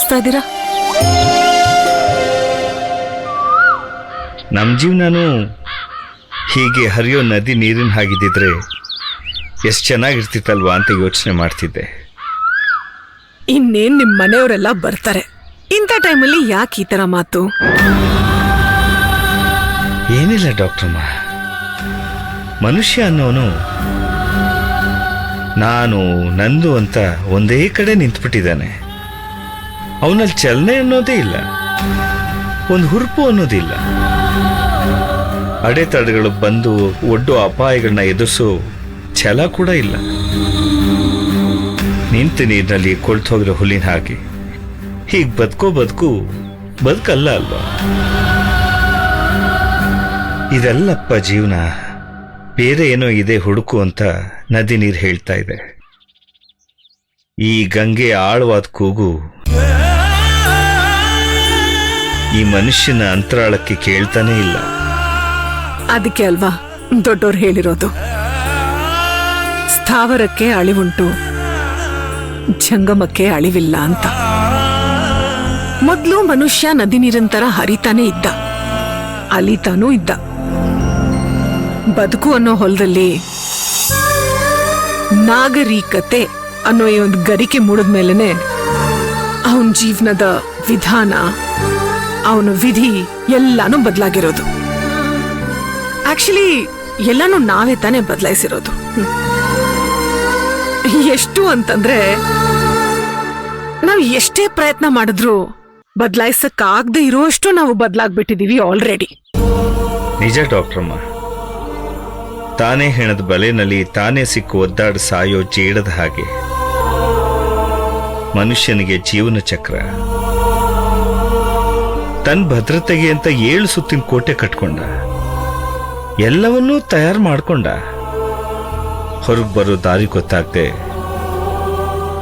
ತೋರಿಸ್ತಾ ಇದ್ದೀರಾ? ನಮ್ಮ ಜೀವನನೂ ಹೀಗೆ ಹರಿಯೋ ನದಿ ನೀರಿನ ಹಾಗಿದ್ದಿದ್ರೆ ಎಷ್ಟು ಚೆನ್ನಾಗಿರ್ತಿತ್ತಲ್ವಾ ಅಂತ ಯೋಚನೆ ಮಾಡ್ತಿದ್ದೆ. ಇನ್ನೇನ್ ನಿಮ್ ಮನೆಯವರೆಲ್ಲ ಬರ್ತಾರೆ, ಇಂಥ ಟೈಮಲ್ಲಿ ಯಾಕೆ ಈ ತರ ಮಾತು? ಏನಿಲ್ಲ ಡಾಕ್ಟ್ರಮ್ಮ, ಮನುಷ್ಯ ಅನ್ನೋನು ನಾನು ನಂದು ಅಂತ ಒಂದೇ ಕಡೆ ನಿಂತ್ಬಿಟ್ಟಿದ್ದಾನೆ. ಅವನಲ್ಲಿ ಚಲನೆ ಅನ್ನೋದೇ ಇಲ್ಲ, ಒಂದು ಹುರುಪು ಅನ್ನೋದಿಲ್ಲ. ಅಡೆತಡೆಗಳು ಬಂದು ಒಡ್ಡು ಅಪಾಯಗಳನ್ನ ಎದುರಿಸೋ ಛಲ ಕೂಡ ಇಲ್ಲ. ನಿಂತ ನೀರಿನಲ್ಲಿ ಕೊಳ್ತು ಹೋಗಿರೋ ಹುಲ್ಲಿನ ಹಾಗೆ ಹೀಗೆ ಬದುಕು ಬದುಕಲ್ಲ ಅಲ್ವಾ? ಇದೆಲ್ಲಪ್ಪ ಜೀವನ, ಬೇರೆ ಏನೋ ಇದೆ ಹುಡುಕು ಅಂತ ನದಿ ನೀರು ಹೇಳ್ತಾ ಇದೆ. ಈ ಗಂಗೆ ಆಳವಾದ ಕೂಗು ಈ ಮನುಷ್ಯನ ಅಂತರಾಳಕ್ಕೆ ಕೇಳ್ತಾನೆ ಇಲ್ಲ. ಅದಕ್ಕೆ ಅಲ್ವಾ ದೊಡ್ಡೋರು ಹೇಳಿರೋದು, ಸ್ಥಾವರಕ್ಕೆ ಅಳಿವುಂಟು, ಜಂಗಮಕ್ಕೆ ಅಳಿವಿಲ್ಲ ಅಂತ. ಮೊದ್ಲು ಮನುಷ್ಯ ನದಿ ನೀರಿನ ಹರಿತಾನೆ ಇದ್ದ, ಅಲಿತಾನೂ ಇದ್ದ. ಬದುಕು ಅನ್ನೋ ಹೊಲದಲ್ಲಿ ನಾಗರಿಕತೆ ಅನ್ನೋ ಈ ಒಂದು ಗರಿಕೆ ಮೂಡಿದ್ಮೇಲೆ ಅವನ ಜೀವನದ ವಿಧಾನ, ಅವನ ವಿಧಿ ಎಲ್ಲಾನು ಬದಲಾಗಿರೋದು. ಆಕ್ಚುಲಿ ಎಲ್ಲಾನು ನಾವೇ ತಾನೇ ಬದಲಾಯಿಸಿರೋದು. ಎಷ್ಟು ಅಂತಂದ್ರೆ ನಾವು ಎಷ್ಟೇ ಪ್ರಯತ್ನ ಮಾಡಿದ್ರು ಬದಲಾಯಿಸಕ್ಕಾಗದೆ ಇರೋಷ್ಟು ನಾವು ಬದಲಾಗ್ಬಿಟ್ಟಿದೀವಿ ಆಲ್ರೆಡಿ. ನಿಜ ಡಾಕ್ಟ್ರಮ್ಮ, ತಾನೇ ಹೆಣದ ಬಲೆನಲ್ಲಿ ತಾನೇ ಸಿಕ್ಕು ಒದ್ದಾಡ ಸಾಯೋ ಜೇಡದ ಹಾಗೆ ಮನುಷ್ಯನಿಗೆ ಜೀವನ ಚಕ್ರ. ತನ್ನ ಭದ್ರತೆಗೆ ಅಂತ 7 ಸುತ್ತಿನ ಕೋಟೆ ಕಟ್ಕೊಂಡ, ಎಲ್ಲವನ್ನೂ ತಯಾರು ಮಾಡ್ಕೊಂಡ. ಹೊರಗೆ ಬರೋ ದಾರಿ ಗೊತ್ತಾಗ್ದೆ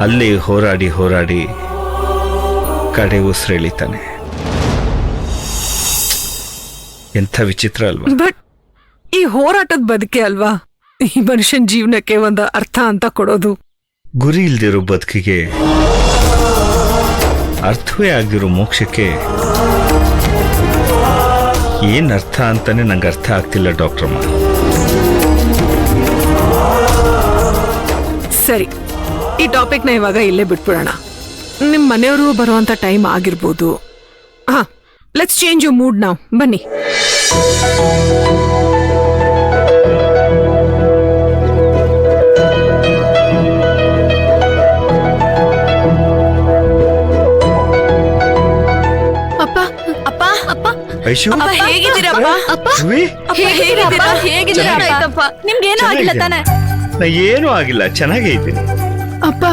ಅಲ್ಲೇ ಹೋರಾಡಿ ಕಡೆ ಉಸಿರೆಳಿತಾನೆ. ಎಂಥ ವಿಚಿತ್ರ ಅಲ್ವಾ? ಬಟ್ ಈ ಹೋರಾಟದ ಬದುಕೆ ಅಲ್ವಾ ಈ ಮನುಷ್ಯನ ಜೀವನಕ್ಕೆ ಒಂದು ಅರ್ಥ ಅಂತ ಕೊಡೋದು. ಗುರಿ ಇಲ್ದಿರೋ ಬದುಕಿಗೆ, ಅರ್ಥವೇ ಆಗಿರೋ ಮೋಕ್ಷಕ್ಕೆ ಏನ್ ಅರ್ಥ ಅಂತಾನೆ ನಂಗೆ ಅರ್ಥ ಆಗ್ತಿಲ್ಲ ಡಾಕ್ಟ್ರಮ್ಮ. ಸರಿ, ಈ ಟಾಪಿಕ್ನ ಇವಾಗ ಇಲ್ಲೇ ಬಿಟ್ಬಿಡೋಣ. ನಿಮ್ ಮನೆಯವರು ಬರುವಂತ ಟೈಮ್ ಆಗಿರ್ಬೋದು. ಹಾ, ಲೆಟ್ಸ್ ಚೇಂಜ್ ಯು ಮೂಡ್ ನಾವ್. ಬನ್ನಿ. ಐಶು, ನಿಮ್ಗೇನು ಆಗಿಲ್ಲ ತಾನೆ? ನಾ ಏನೂ ಆಗಿಲ್ಲ, ಚೆನ್ನಾಗೇ ಇದ್ದೀನಿ. ಅಪ್ಪ,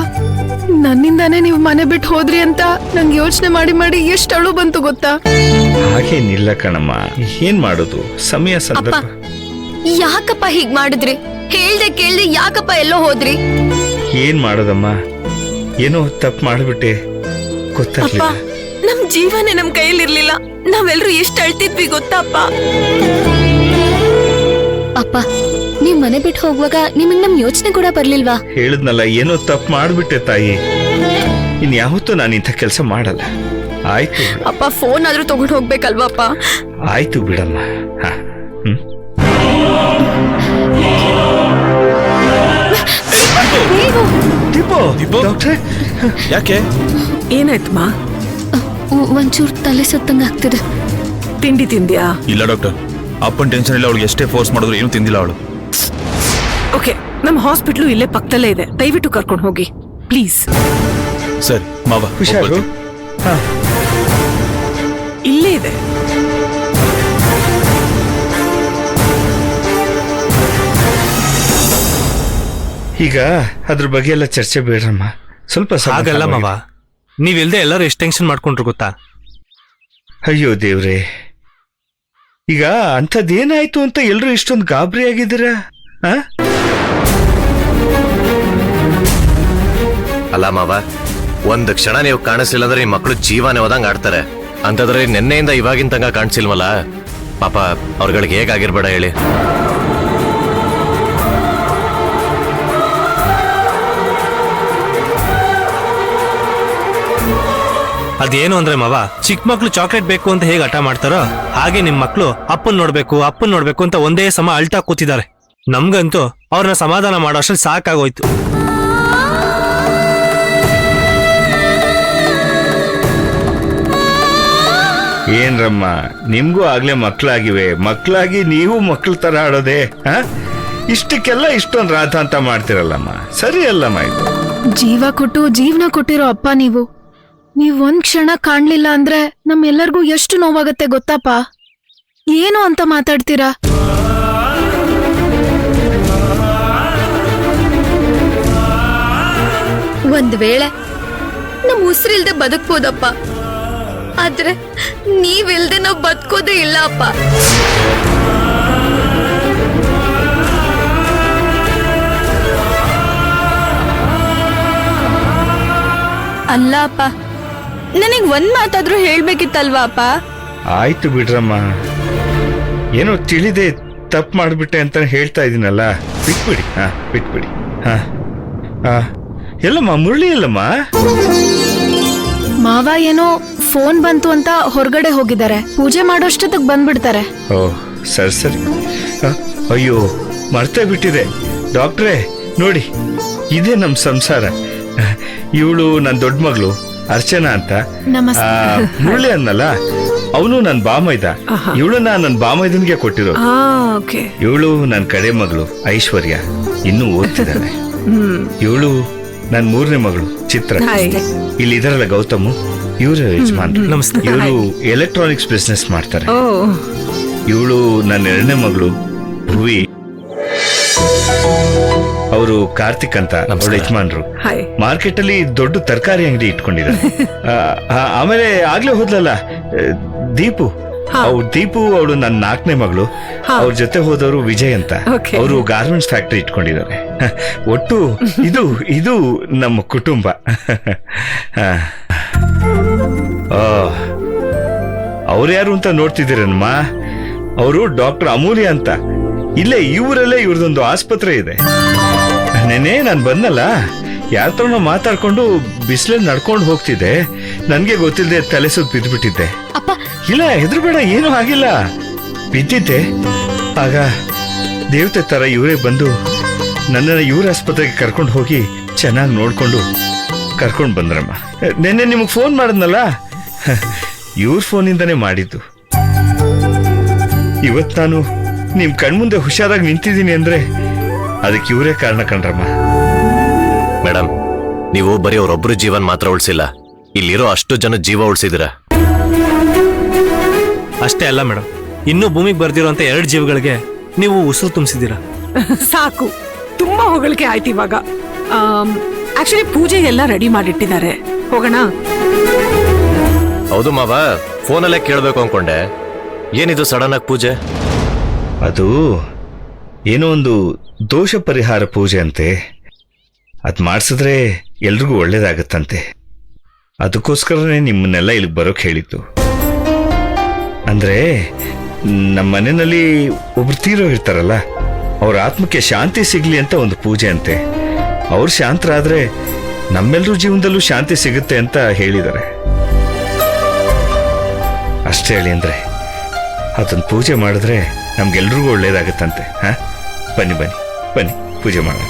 ನನ್ನಿಂದಾನೇ ನೀವು ಮನೆ ಬಿಟ್ಟು ಹೋದ್ರಿ ಅಂತ ನಂಗೆ ಯೋಚನೆ ಮಾಡಿ ಎಷ್ಟು ಅಳು ಬಂತು ಗೊತ್ತಾ? ಹಾಗೇನಿಲ್ಲ ಕಣಮ್ಮ, ಏನ್ ಮಾಡೋದು, ಸಮಯ ಸಂದರ್ಭ. ಯಾಕಪ್ಪ ಹೀಗ್ ಮಾಡಿದ್ರಿ? ಕೇಳ್ದೆ ಯಾಕಪ್ಪ ಎಲ್ಲೋ ಹೋದ್ರಿ? ಏನ್ ಮಾಡೋದಮ್ಮ, ಏನೋ ತಪ್ಪು ಮಾಡ್ಬಿಟ್ಟೆ, ಗೊತ್ತಾಗ್ಲಿಲ್ಲ. ನಮ್ ಜೀವನೇ ನಮ್ ಕೈಯಲ್ಲಿರ್ಲಿಲ್ಲ, ನಾವೆಲ್ಲರೂ ಎಷ್ಟು ಅಳ್ತಿದ್ವಿ ಗೊತ್ತಾ ಅಪ್ಪ? ಅಪ್ಪ, ನೀವ್ ಮನೆ ಬಿಟ್ಟು ಹೋಗುವಾಗ ನಿಮಗ್ ನಮ್ ಯೋಚನೆ ಕೂಡ ಬರ್ಲಿಲ್ವಾ? ಹೇಳಿದ್ನಲ್ಲ, ಏನೋ ತಪ್ಪು ಮಾಡ್ಬಿಟ್ಟೆ ತಾಯಿ. ಇನ್ಯಾವತ್ತೂ ನಾನು ಇಂಥ ಕೆಲಸ ಮಾಡಲ್ಲ. ಆಯ್ತು ಅಪ್ಪ, ಫೋನ್ ಆದ್ರೂ ತಗೊಂಡು ಹೋಗ್ಬೇಕಲ್ವಾ ಅಪ್ಪ? ಆಯ್ತು ಬಿಡಮ್ಮ. ಯಾಕೆ? ಏನಾಯ್ತಮ್ಮ? ಒಂಚೂರು ತಲೆ ಸುತ್ತಂಗ ಆಗ್ತಿದೆ. ತಿಂಡಿ ತಿಂದ್ಯಾ? ಇಲ್ಲ ಡಾಕ್ಟರ್, ಅಪ್ಪನ ಟೆನ್ಷನ್ ಇಲ್ಲ. ಅವಳಿಗೆ ಎಷ್ಟೇ ಫೋರ್ಸ್ ಮಾಡಿದ್ರು ಏನು ತಿಂದಿಲ್ಲ ಅವಳು. ಓಕೆ, ನಮ್ಮ ಹಾಸ್ಪಿಟ್ಲು ಇಲ್ಲೇ ಪಕ್ಕದಲ್ಲೇ ಇದೆ, ದಯವಿಟ್ಟು ಕರ್ಕೊಂಡು ಹೋಗಿ ಪ್ಲೀಸ್. ಸರಿ ಮಾವ, ಹುಷಾರು. ಇಲ್ಲೇ ಇದೆ. ಈಗ ಅದ್ರ ಬಗ್ಗೆ ಎಲ್ಲ ಚರ್ಚೆ ಬೇಡ್ರಮ್ಮ, ಸ್ವಲ್ಪ ಹಾಗಲ್ಲ ಮಾವ, ನೀವಿಲ್ದೆ ಎಲ್ಲರೂ ಎಷ್ಟು ಟೆನ್ಷನ್ ಮಾಡ್ಕೊಂಡ್ರು ಗೊತ್ತಾ? ಅಯ್ಯೋ ದೇವ್ರೆ, ಈಗ ಅಂಥದ್ದೇನಾಯ್ತು ಅಂತ ಎಲ್ರು ಇಷ್ಟೊಂದು ಗಾಬರಿ ಆಗಿದ್ದೀರಾ? ಅಲ್ಲ ಮಾವ, ಒಂದ್ ಕ್ಷಣ ನೀವು ಕಾಣಿಸ್ಲಿಲ್ಲ ಅಂದ್ರೆ ನಿಮ್ ಮಕ್ಕಳು ಜೀವನೇ ಹೋದಂಗ ಆಡ್ತಾರೆ. ಅಂತಂದ್ರೆ ನಿನ್ನೆಯಿಂದ ಇವಾಗಿನ ತನಕ ಕಾಣಿಸಿಲ್ವಲ್ಲ, ಪಾಪ ಅವ್ರಗಳಿಗೆ ಹೇಗಾಗಿರ್ಬೇಡ ಹೇಳಿ. ಅದೇನು ಅಂದ್ರೆ ಮಾವ, ಚಿಕ್ಕ ಮಕ್ಳು ಚಾಕ್ಲೇಟ್ ಬೇಕು ಅಂತ ಹೇಗೆ ಹಠ ಮಾಡ್ತಾರೋ ಹಾಗೆ ನಿಮ್ ಮಕ್ಳು ಅಪ್ಪನ್ ನೋಡ್ಬೇಕು ಅಂತ ಒಂದೇ ಸಮ ಅಳ್ತಾ ಕೂತಿದ್ದಾರೆ. ನಮ್ಗಂತೂ ಅವ್ರನ್ನ ಸಮಾಧಾನ ಮಾಡೋ ಅಷ್ಟ್ರಲ್ಲಿ ಸಾಕಾಗೋಯ್ತು. ಏನ್ರಮ್ಮ, ನಿಮ್ಗೂ ಆಗ್ಲೇ ಮಕ್ಕಳಾಗಿ ನೀವು ಮಕ್ಳ ತರ ಆಡೋದೆ? ಇಷ್ಟಕ್ಕೆಲ್ಲ ಇಷ್ಟೊಂದು ರಾಧ ಅಂತ ಮಾಡ್ತಿರಲ್ಲಮ್ಮ, ಸರಿ ಅಲ್ಲಮ್ಮ ಇದು. ಜೀವ ಕೊಟ್ಟು ಜೀವನ ಕೊಟ್ಟಿರೋ ಅಪ್ಪ ನೀವು ಒಂದ್ ಕ್ಷಣ ಕಾಣ್ಲಿಲ್ಲ ಅಂದ್ರೆ ನಮ್ಮೆಲ್ಲರಿಗೂ ಎಷ್ಟು ನೋವಾಗತ್ತೆ ಗೊತ್ತಪ್ಪ. ಏನು ಅಂತ ಮಾತಾಡ್ತೀರಾ? ಒಂದ್ ವೇಳೆ ನಮ್ ಉಸಿರಿಲ್ದೆ ಬದುಕ್ಬೋದಪ್ಪ, ಆದ್ರೆ ನೀವಿಲ್ದೆ ನಾವ್ ಬದುಕೋದೇ ಇಲ್ಲ ಅಪ್ಪ. ಅಲ್ಲ ಅಪ್ಪ, ನನಗ್ ಒಂದ್ ಮಾತಾದ್ರೂ ಹೇಳ್ಬೇಕಿತ್ತಲ್ವಾ ಅಪ್ಪ? ಆಯ್ತು ಬಿಡ್ರಮ್ಮ, ಏನೋ ತಿಳಿದೆ ತಪ್ಪು ಮಾಡ್ಬಿಟ್ಟೆ ಅಂತ ಹೇಳ್ತಾ ಇದೀನಲ್ಲ, ಬಿಟ್ಬಿಡಿ. ಎಲ್ಲಮ್ಮ ಮುರಳಿ ಎಲ್ಲಮ್ಮ? ಮಾವ ಏನೋ ಫೋನ್ ಬಂತು ಅಂತ ಹೊರಗಡೆ ಹೋಗಿದ್ದಾರೆ, ಪೂಜೆ ಮಾಡೋಷ್ಟೊತ್ತಿಗೆ ಬಂದ್ಬಿಡ್ತಾರೆ. ಓ ಸರಿ. ಅಯ್ಯೋ ಮರ್ತೇ ಬಿಟ್ಟಿದೆ ಡಾಕ್ಟ್ರೇ, ನೋಡಿ ಇದೇ ನಮ್ ಸಂಸಾರ. ಇವಳು ನನ್ನ ದೊಡ್ಡ ಮಗಳು ಅರ್ಚನಾ ಅಂತ. ನಮಸ್ತೆ. ಮುರಳಿ ಅನ್ನಲ್ಲ, ಅವನು ನನ್ನ ಬಾಮೈದ. ಇವಳನ್ನ ನನ್ನ ಬಾಮೈದನ್ಗೆ ಕೊಟ್ಟಿರೋ. ಇವಳು ನನ್ನ ಕಡೆ ಮಗಳು ಐಶ್ವರ್ಯ, ಇನ್ನೂ ಓದ್ತಿದ್ದಾಳೆ. ಇವಳು ನನ್ನ 3ನೇ ಮಗಳು ಚಿತ್ರ. ಇಲ್ಲಿ ಇದರಲ್ಲ ಗೌತಮು, ಇವರು ಯಜಮಾನ್ರು. ಇವರು ಎಲೆಕ್ಟ್ರಾನಿಕ್ಸ್ ಬಿಸ್ನೆಸ್ ಮಾಡ್ತಾರೆ. ಇವಳು ನನ್ನ 2ನೇ ಮಗಳು ಭುವಿ, ಅವರು ಕಾರ್ತಿಕ್ ಅಂತ ಅವಳ ಯಜಮಾನ್ರು. ಮಾರ್ಕೆಟ್ ಅಲ್ಲಿ ದೊಡ್ಡ ತರಕಾರಿ ಅಂಗಡಿ ಇಟ್ಕೊಂಡಿದ್ದಾರೆ. ಆಮೇಲೆ ಆಗ್ಲೇ ಹೋದ್ಲಲ್ಲ ದೀಪು, ಅವಳು ನನ್ನ 4ನೇ ಮಗಳು. ಅವ್ರ ಜೊತೆ ಹೋದವರು ವಿಜಯ್ ಅಂತ, ಅವರು ಗಾರ್ಮೆಂಟ್ಸ್ ಫ್ಯಾಕ್ಟರಿ ಇಟ್ಕೊಂಡಿದ್ದಾರೆ. ಒಟ್ಟು ಇದು ನಮ್ಮ ಕುಟುಂಬ. ಅವ್ರು ಯಾರು ಅಂತ ನೋಡ್ತಿದ್ದೀರಮ್ಮ? ಅವರು ಡಾಕ್ಟರ್ ಅಮೂಲ್ಯ ಅಂತ. ಇಲ್ಲೇ ಇವರಲ್ಲೇ ಇವ್ರದೊಂದು ಆಸ್ಪತ್ರೆ ಇದೆ. ನೆನೆ ನಾನು ಬಂದಲ್ಲ, ಯಾರ ತರನೋ ಮಾತಾಡ್ಕೊಂಡು ಬಿಸಿಲಲ್ಲಿ ನಡ್ಕೊಂಡು ಹೋಗ್ತಿದ್ದೆ, ನನ್ಗೆ ಗೊತ್ತಿಲ್ಲದೆ ತಲೆ ಸುತ್ತ ಬಿದ್ದುಬಿಟ್ಟಿದ್ದೆ. ಇಲ್ಲ ಹೆದರ್ಬೇಡ, ಏನೂ ಆಗಿಲ್ಲ, ಬಿದ್ದಿದ್ದೆ. ಆಗ ದೇವತೆ ತರ ಇವರೇ ಬಂದು ನನ್ನನ್ನು ಇವ್ರ ಆಸ್ಪತ್ರೆಗೆ ಕರ್ಕೊಂಡು ಹೋಗಿ ಚೆನ್ನಾಗಿ ನೋಡ್ಕೊಂಡು ಕರ್ಕೊಂಡು ಬಂದ್ರಮ್ಮ. ನೆನ್ನೆ ನಿಮಗೆ ಫೋನ್ ಮಾಡಿದ್ನಲ್ಲ, ಇವ್ರ ಫೋನಿಂದನೇ ಮಾಡಿದ್ದು. ಇವತ್ತು ನಾನು ನಿಮ್ ಕಣ್ಮುಂದೆ ಹುಷಾರಾಗಿ ನಿಂತಿದ್ದೀನಿ ಅಂದ್ರೆ ಅದಕ್ಕೆ ಇವರೇ ಕಾರಣ ಕಣ್ರಮ್ಮ. ಮೇಡಮ್, ನೀವು ಬರೀ ಅವರೊಬ್ರು ಜೀವನ್ ಮಾತ್ರ ಉಳಿಸಿಲ್ಲ, ಇಲ್ಲಿರೋ ಅಷ್ಟು ಜನ ಜೀವ ಉಳಿಸಿದಿರ. ಅಷ್ಟೇ ಅಲ್ಲ ಮೇಡಮ್, ಇನ್ನೂ ಭೂಮಿಗೆ ಬರ್ದಿರೋಂತ 2 ಜೀವಗಳಿಗೆ ನೀವು ಉಸಿರು ತುಂಬಿಸಿದ್ದೀರಾ. ಸಾಕು, ತುಂಬಾ ಹೊಗಳಿಕೆ ಆಯ್ತು ಇವಾಗ. ಆಕ್ಚುಲಿ ಪೂಜೆ ಎಲ್ಲ ರೆಡಿ ಮಾಡಿಟ್ಟಿದ್ದಾರೆ, ಹೋಗೋಣ? ಹೌದು ಮಾವ, ಫೋನಲ್ಲೇ ಕೇಳ್ಬೇಕು ಅನ್ಕೊಂಡೆ. ಏನಿದು ಸಡನ್ ಆಗಿ ಪೂಜೆ? ಅದು ಏನೋ ಒಂದು ದೋಷ ಪರಿಹಾರ ಪೂಜೆ ಅಂತೆ. ಅದ್ ಮಾಡಿಸಿದ್ರೆ ಎಲ್ರಿಗೂ ಒಳ್ಳೇದಾಗತ್ತಂತೆ. ಅದಕ್ಕೋಸ್ಕರನೇ ನಿಮ್ಮನ್ನೆಲ್ಲ ಇಲ್ಲಿಗೆ ಬರೋಕ್ ಹೇಳಿದ್ದು. ಅಂದ್ರೆ ನಮ್ಮ ಮನೆಯಲ್ಲಿ ಒಬ್ರು ತೀರೋ ಇರ್ತಾರಲ್ಲ, ಅವ್ರ ಆತ್ಮಕ್ಕೆ ಶಾಂತಿ ಸಿಗ್ಲಿ ಅಂತ ಒಂದು ಪೂಜೆ ಅಂತೆ. ಅವ್ರು ಶಾಂತರಾದ್ರೆ ನಮ್ಮೆಲ್ಲರೂ ಜೀವನದಲ್ಲೂ ಶಾಂತಿ ಸಿಗುತ್ತೆ ಅಂತ ಹೇಳಿದ್ದಾರೆ. ಅಷ್ಟೇ ಹೇಳಿ ಅಂದ್ರೆ ಅದನ್ನ ಪೂಜೆ ಮಾಡಿದ್ರೆ ನಮ್ಗೆಲ್ರಿಗೂ ಒಳ್ಳೇದಾಗತ್ತಂತೆ. ಬನ್ನಿ ಪೂಜೆ ಮಾಡೋಣ.